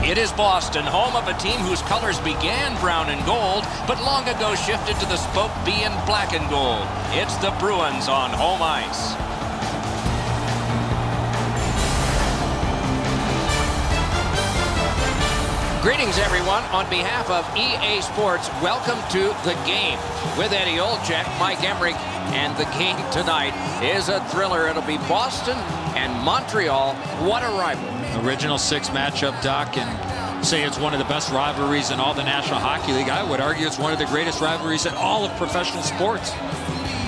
It is Boston, home of a team whose colors began brown and gold, but long ago shifted to the spoke B in black and gold. It's the Bruins on home ice. Greetings, everyone. On behalf of EA Sports, welcome to The Game. With Eddie Olczyk, Mike Emmerich, and the game tonight is a thriller. It'll be Boston and Montreal. What a rival. Original six matchup, Doc, and say it's one of the best rivalries in all the National Hockey League. I would argue it's one of the greatest rivalries in all of professional sports.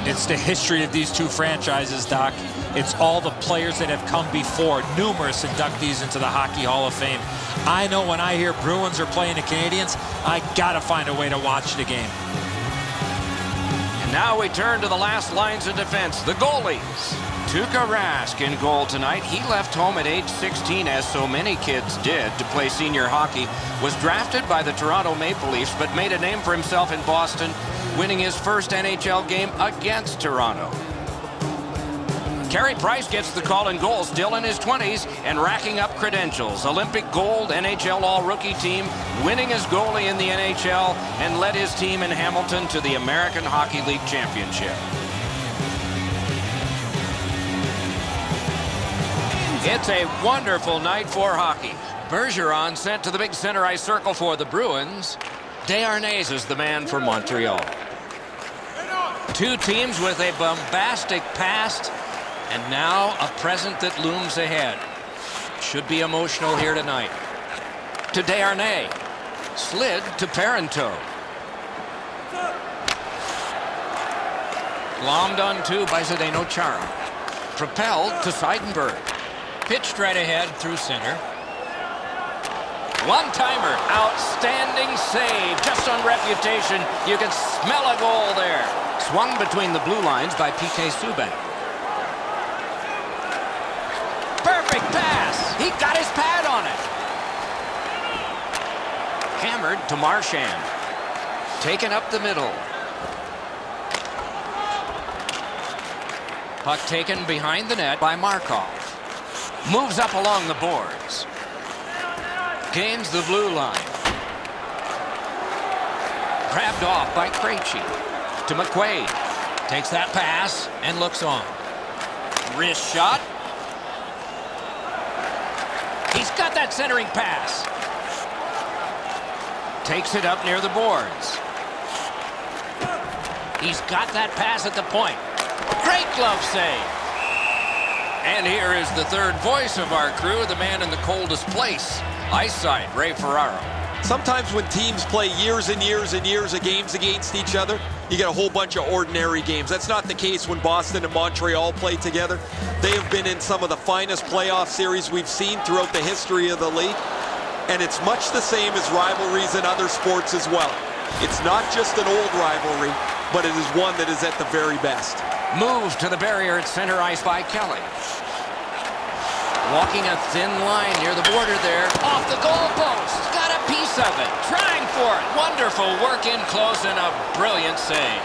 It's the history of these two franchises, Doc. It's all the players that have come before, numerous inductees into the Hockey Hall of Fame. I know when I hear Bruins are playing the Canadiens, I gotta find a way to watch the game. And now we turn to the last lines of defense, the goalies. Tuukka Rask in goal tonight. He left home at age 16, as so many kids did, to play senior hockey. Was drafted by the Toronto Maple Leafs, but made a name for himself in Boston, winning his first NHL game against Toronto. Carey Price gets the call in goal, still in his 20s and racking up credentials. Olympic gold, NHL All-Rookie team, winning as goalie in the NHL, and led his team in Hamilton to the American Hockey League Championship. It's a wonderful night for hockey. Bergeron sent to the big center ice circle for the Bruins. Desharnais is the man for Montreal. Two teams with a bombastic past, and now a present that looms ahead. Should be emotional here tonight. To Desharnais. Slid to Parenteau. Glommed on two by Zdeno Chara. Propelled to Seidenberg. Pitched right ahead through center. One-timer. Outstanding save. Just on reputation. You can smell a goal there. Swung between the blue lines by P.K. Subban. Perfect pass. He got his pad on it. Hammered to Marchand. Taken up the middle. Puck taken behind the net by Markov. Moves up along the boards. Gains the blue line. Grabbed off by Krejci. To McQuaid. Takes that pass and looks on. Wrist shot. He's got that centering pass. Takes it up near the boards. He's got that pass at the point. Great glove save. And here is the third voice of our crew, the man in the coldest place, ice side, Ray Ferraro. Sometimes when teams play years and years and years of games against each other, you get a whole bunch of ordinary games. That's not the case when Boston and Montreal play together. They have been in some of the finest playoff series we've seen throughout the history of the league. And it's much the same as rivalries in other sports as well. It's not just an old rivalry, but it is one that is at the very best. Move to the barrier at center ice by Kelly. Walking a thin line near the border there. Off the goal post. Got a piece of it. Trying for it. Wonderful work in close and a brilliant save.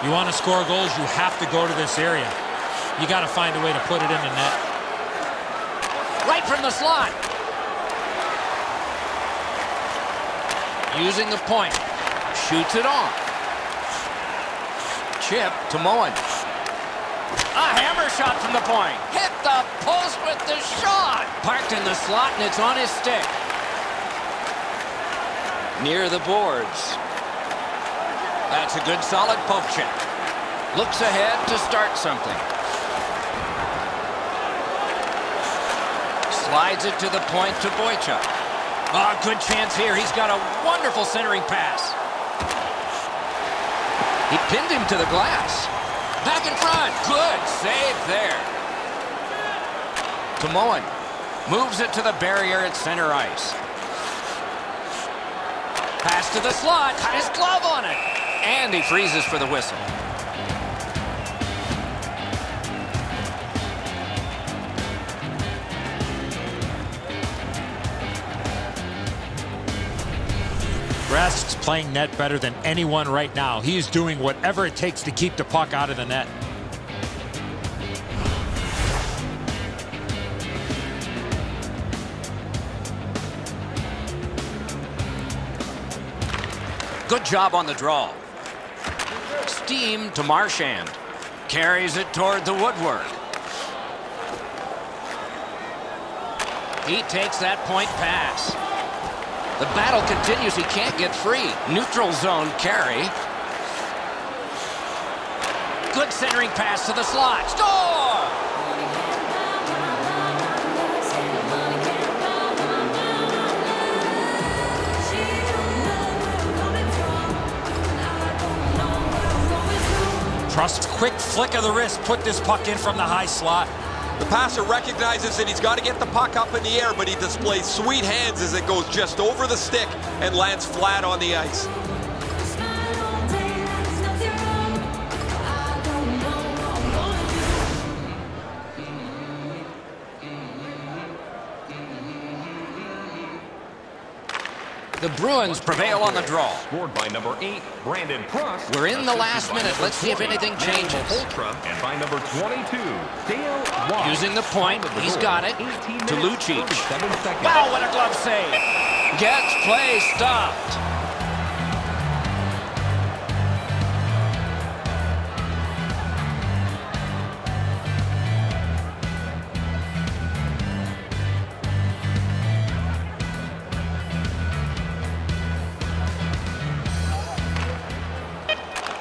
You want to score goals, you have to go to this area. You got to find a way to put it in the net. Right from the slot. Using the point. Shoots it on. Chip to Moen. A hammer shot from the point. Hit the post with the shot. Parked in the slot, and it's on his stick. Near the boards. That's a good solid poke check. Looks ahead to start something. Slides it to the point to Boychuk. Oh, good chance here. He's got a wonderful centering pass. He pinned him to the glass. Back in front. Good save there. To Moen. Moves it to the barrier at center ice. Pass to the slot. Got his glove on it. And he freezes for the whistle. Rask's playing net better than anyone right now. He is doing whatever it takes to keep the puck out of the net. Good job on the draw. Steam to Marchand. Carries it toward the woodwork. He takes that point pass. The battle continues. He can't get free. Neutral zone carry. Good centering pass to the slot. Score! Trust quick flick of the wrist. Put this puck in from the high slot. The passer recognizes that he's got to get the puck up in the air, but he displays sweet hands as it goes just over the stick and lands flat on the ice. The Bruins prevail on the draw. Scored by number 8, Brandon Prust. We're in the last minute. Let's see if anything changes. And by number 22, Dale Watt. Using the point, he's got it to Lucic. Wow, what a glove save. Gets play stopped.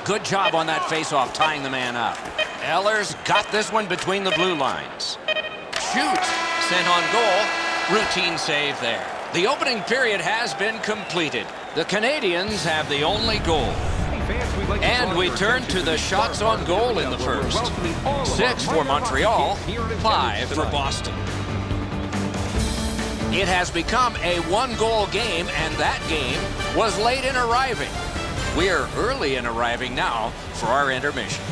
Good job on that faceoff, tying the man up. Eller's got this one between the blue lines. Shoots, sent on goal. Routine save there. The opening period has been completed. The Canadiens have the only goal. And we turn to the shots on goal in the first. 6 for Montreal, 5 for Boston. It has become a one-goal game, and that game was late in arriving. We're early in arriving now for our intermission.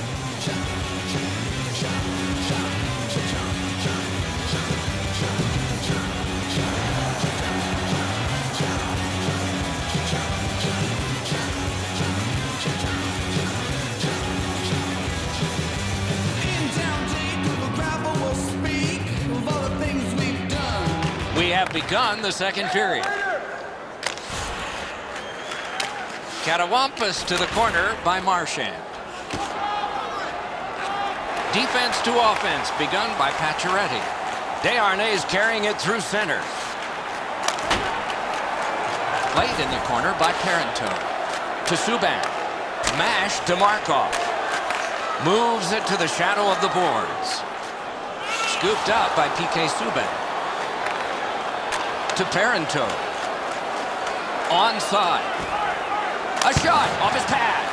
We have begun the second period. Catawampus to the corner by Marchand. Defense to offense begun by Pacioretty. Desharnais carrying it through center. Played in the corner by Parenteau. To Subban. Mash to Markov. Moves it to the shadow of the boards. Scooped up by P.K. Subban. To Parenteau. Onside. A shot off his pad.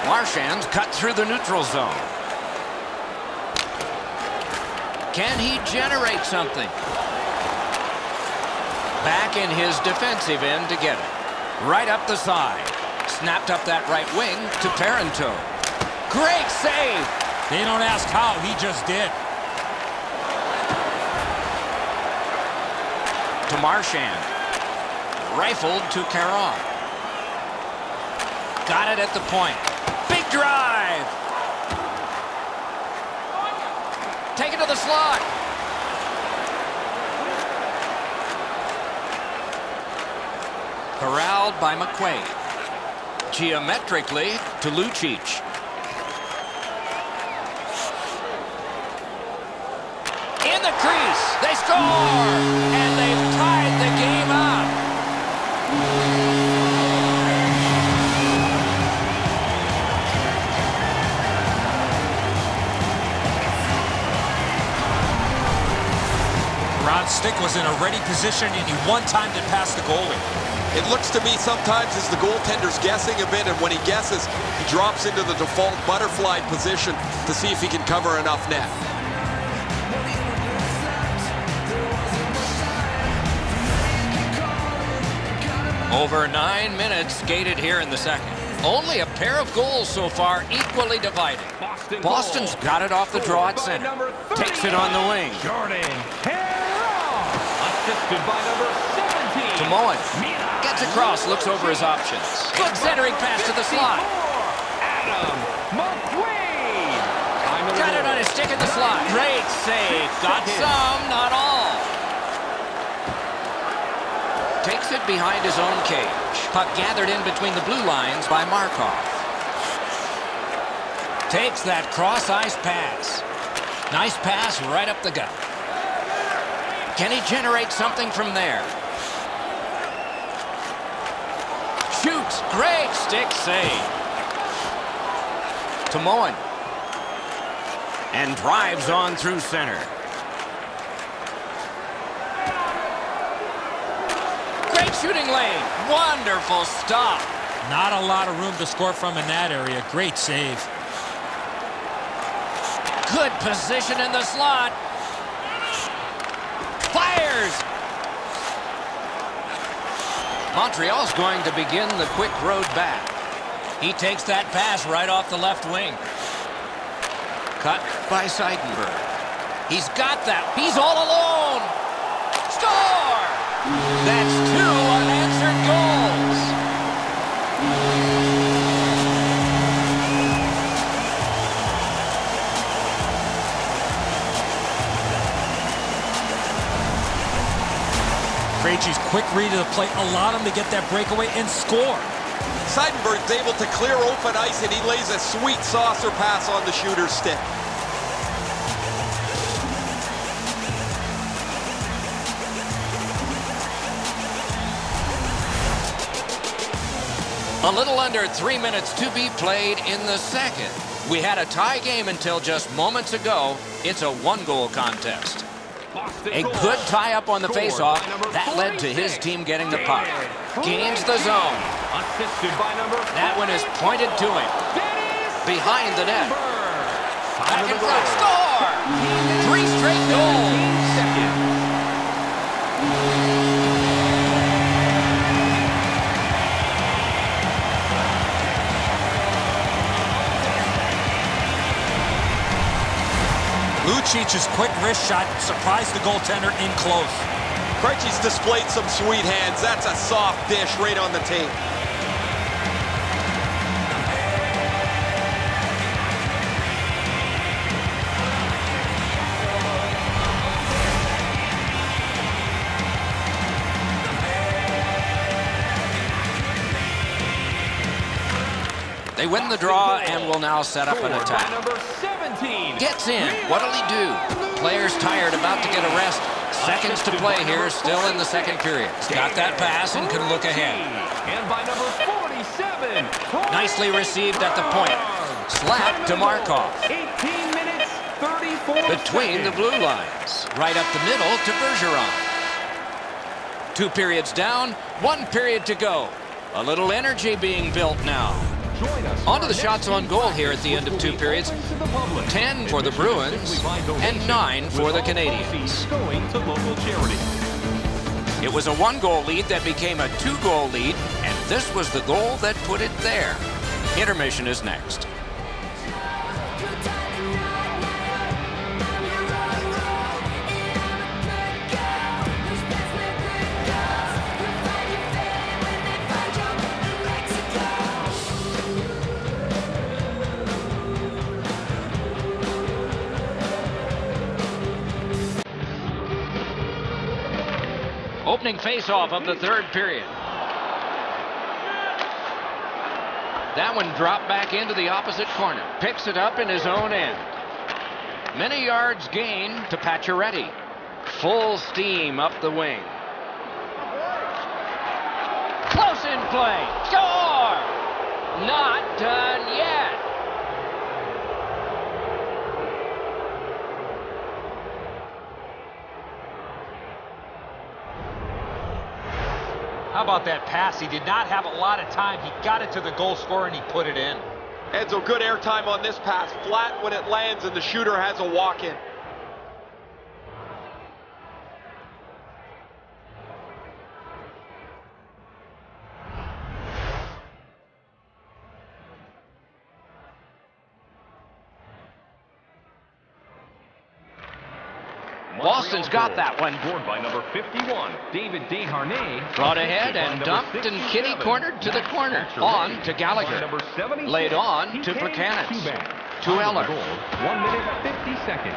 Marchand's cut through the neutral zone. Can he generate something? Back in his defensive end to get it. Right up the side. Snapped up that right wing to Parenteau. Great save. They don't ask how, he just did. To Marchand. Rifled to Caron. Got it at the point. Big drive. Take it to the slot. Corralled by McQuaid. Geometrically to Lucic. In the crease. They score. And they've tied the game up. Ron Stick was in a ready position and he one-timed it past the goalie. It looks to me sometimes as the goaltender's guessing a bit, and when he guesses, he drops into the default butterfly position to see if he can cover enough net. Over 9 minutes skated here in the second. Only a pair of goals so far, equally divided. Boston's got it off the draw at center. Takes it on the wing. Assisted by number 17. Tomoan gets across, looks over his options. Good centering pass to the slot. Adam McQuaid. Got it on his stick in the slot. Great save. Got some, not all. Takes it behind his own cage. Puck gathered in between the blue lines by Markov. Takes that cross-ice pass. Nice pass right up the gut. Can he generate something from there? Shoots. Great stick save. Tomoan. And drives on through center. Great shooting lane. Wonderful stop. Not a lot of room to score from in that area. Great save. Good position in the slot. Fires. Montreal's going to begin the quick road back. He takes that pass right off the left wing. Cut by Seidenberg. He's got that. He's all alone. Score! That's 2 unanswered goals. Krejci's quick read of the play allowed him to get that breakaway and score. Seidenberg's able to clear open ice, and he lays a sweet saucer pass on the shooter's stick. A little under 3 minutes to be played in the second. We had a tie game until just moments ago. It's a 1-goal contest. A good tie-up on the face-off. That led to his team getting the puck. Gains the zone. That one is pointed to him. Behind the net. Back in front. Score! 3 straight goals. Lucic's quick wrist shot surprised the goaltender in close. Krejci's displayed some sweet hands. That's a soft dish right on the tape. They win the draw and will now set up an attack. Gets in. What'll he do? Players tired, about to get a rest. Seconds to play here, still in the second period. Got that pass and can look ahead. And by number 47, nicely received at the point. Slap to Markov. 18 minutes, 34 Between the blue lines. Right up the middle to Bergeron. 2 periods down, 1 period to go. A little energy being built now. On to the shots on goal here at the end of 2 periods. 10 for the Bruins and 9 for the Canadiens. It was a 1-goal lead that became a 2-goal lead, and this was the goal that put it there. Intermission is next. Opening face-off of the 3rd period. That one dropped back into the opposite corner. Picks it up in his own end. Many yards gained to Pacioretty. Full steam up the wing. Close in play. Score! Not done yet. How about that pass? He did not have a lot of time. He got it to the goal scorer and he put it in. Edzo, good airtime on this pass. Flat when it lands and the shooter has a walk-in. Boston's got that one. Scored by number 51, David Desharnais. Brought ahead and dumped and kitty cornered to the corner. On to Gallagher. Laid on to Buchanan. To Eller. 1 minute, 50 seconds.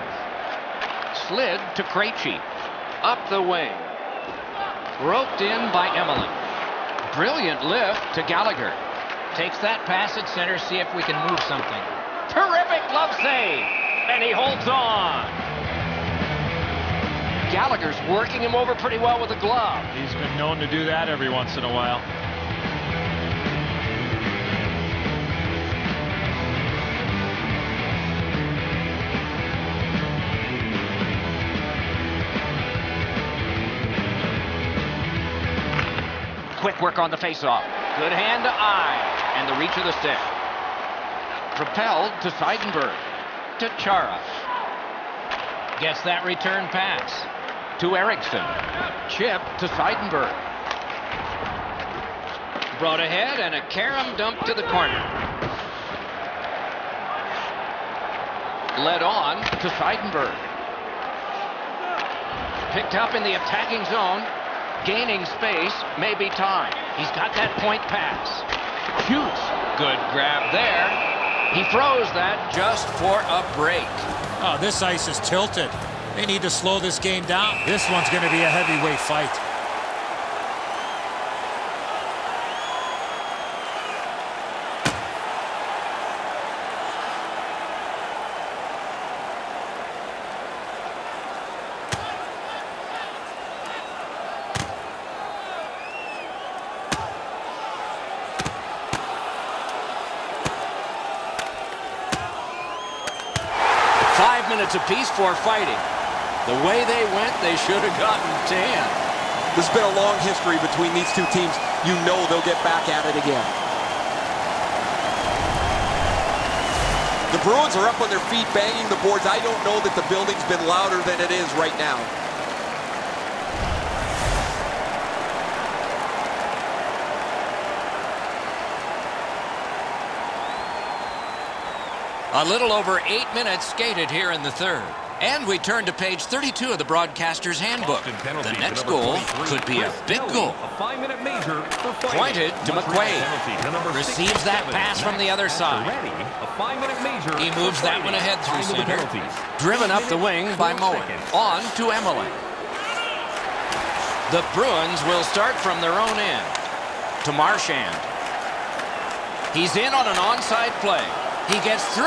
Slid to Krejci. Up the wing. Roped in by Emily. Brilliant lift to Gallagher. Takes that pass at center, see if we can move something. Terrific glove save, and he holds on. Gallagher's working him over pretty well with a glove. He's been known to do that every once in a while. Quick work on the faceoff. Good hand to eye, and the reach of the stick. Propelled to Seidenberg. To Chara. Gets that return pass. To Eriksson. Chip to Seidenberg. Brought ahead, and a carom dump to the corner. Led on to Seidenberg. Picked up in the attacking zone. Gaining space, maybe time. He's got that point pass. Shoots. Good grab there. He throws that just for a break. Oh, this ice is tilted. They need to slow this game down. This one's going to be a heavyweight fight. Apiece for fighting. The way they went, they should have gotten 10. There's been a long history between these two teams. You know they'll get back at it again. The Bruins are up on their feet, banging the boards. I don't know that the building's been louder than it is right now. A little over 8 minutes skated here in the third. And we turn to page 32 of the broadcaster's handbook. The next goal could be a big goal. Pointed to McQuaid. Receives that pass from the other side. He moves that one ahead through center. Driven up the wing by Moen. On to Emily. The Bruins will start from their own end. To Marchand. He's in on an onside play. He gets through.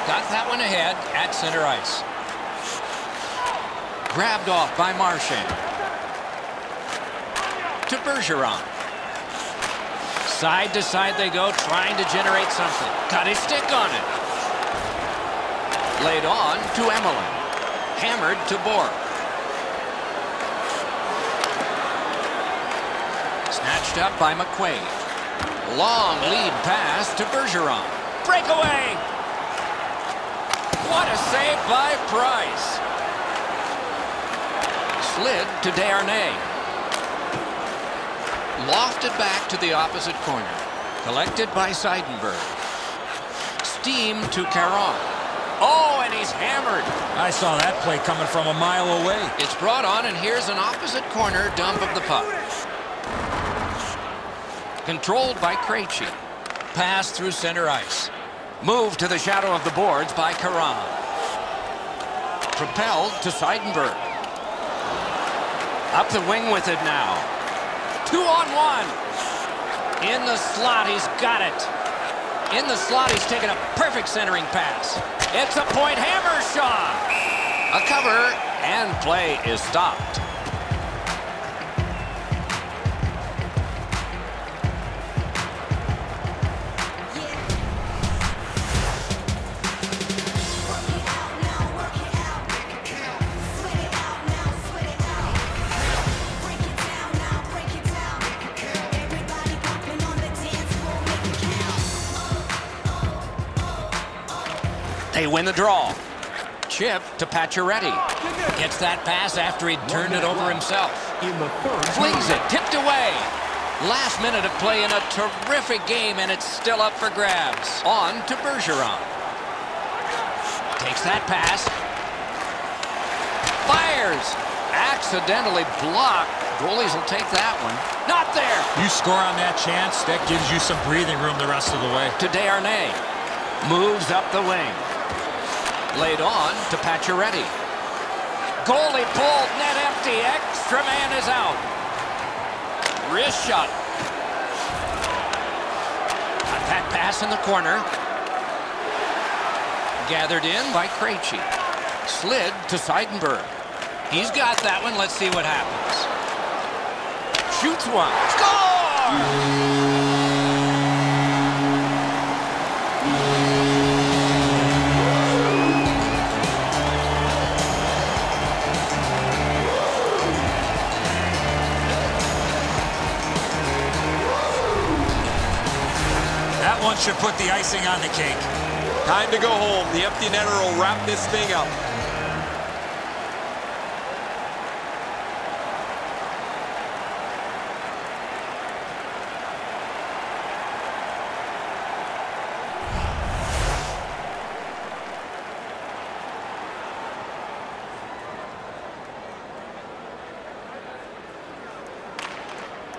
Got that one ahead at center ice. Grabbed off by Marchand. To Bergeron. Side to side they go, trying to generate something. Got his stick on it. Laid on to Emily. Hammered to Borg. Snatched up by McQuaid. Long lead pass to Bergeron. Breakaway! What a save by Price. Slid to Desharnais. Lofted back to the opposite corner. Collected by Seidenberg. Steam to Caron. Oh, and he's hammered. I saw that play coming from a mile away. It's brought on, and here's an opposite corner dump of the puck. Controlled by Krejci. Pass through center ice. Moved to the shadow of the boards by Caron. Propelled to Seidenberg. Up the wing with it now. 2-on-1. In the slot, he's got it. In the slot, he's taken a perfect centering pass. It's a point hammer shot. A cover, and play is stopped. They win the draw. Chip to Pacioretty. Gets that pass after he'd turned it over himself. Flings it, tipped away. Last minute of play in a terrific game, and it's still up for grabs. On to Bergeron. Takes that pass. Fires. Accidentally blocked. Goalies will take that one. Not there. You score on that chance, that gives you some breathing room the rest of the way. To Desharnais. Moves up the wing. Laid on to Pacioretty. Goalie pulled, net empty. Extra man is out. Wrist shot. Got that pass in the corner. Gathered in by Krejci. Slid to Seidenberg. He's got that one. Let's see what happens. Shoots one. Score! That one should put the icing on the cake. Time to go home. The empty netter will wrap this thing up.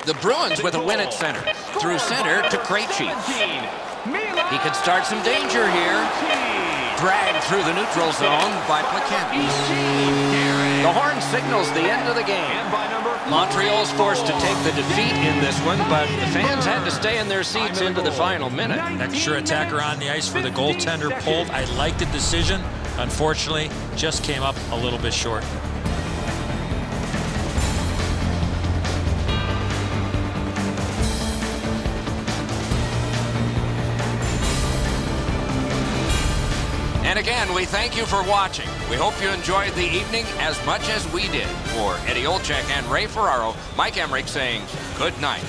The Bruins with a win at center. Through center to Krejci. He could start some danger here. Dragged through the neutral zone by Plekanec. The horn signals the end of the game. Montreal's forced to take the defeat in this one, but the fans had to stay in their seats into the final minute. Extra attacker on the ice for the goaltender pulled. I like the decision. Unfortunately, just came up a little bit short. And again, we thank you for watching. We hope you enjoyed the evening as much as we did. For Eddie Olczyk and Ray Ferraro, Mike Emmerich saying good night.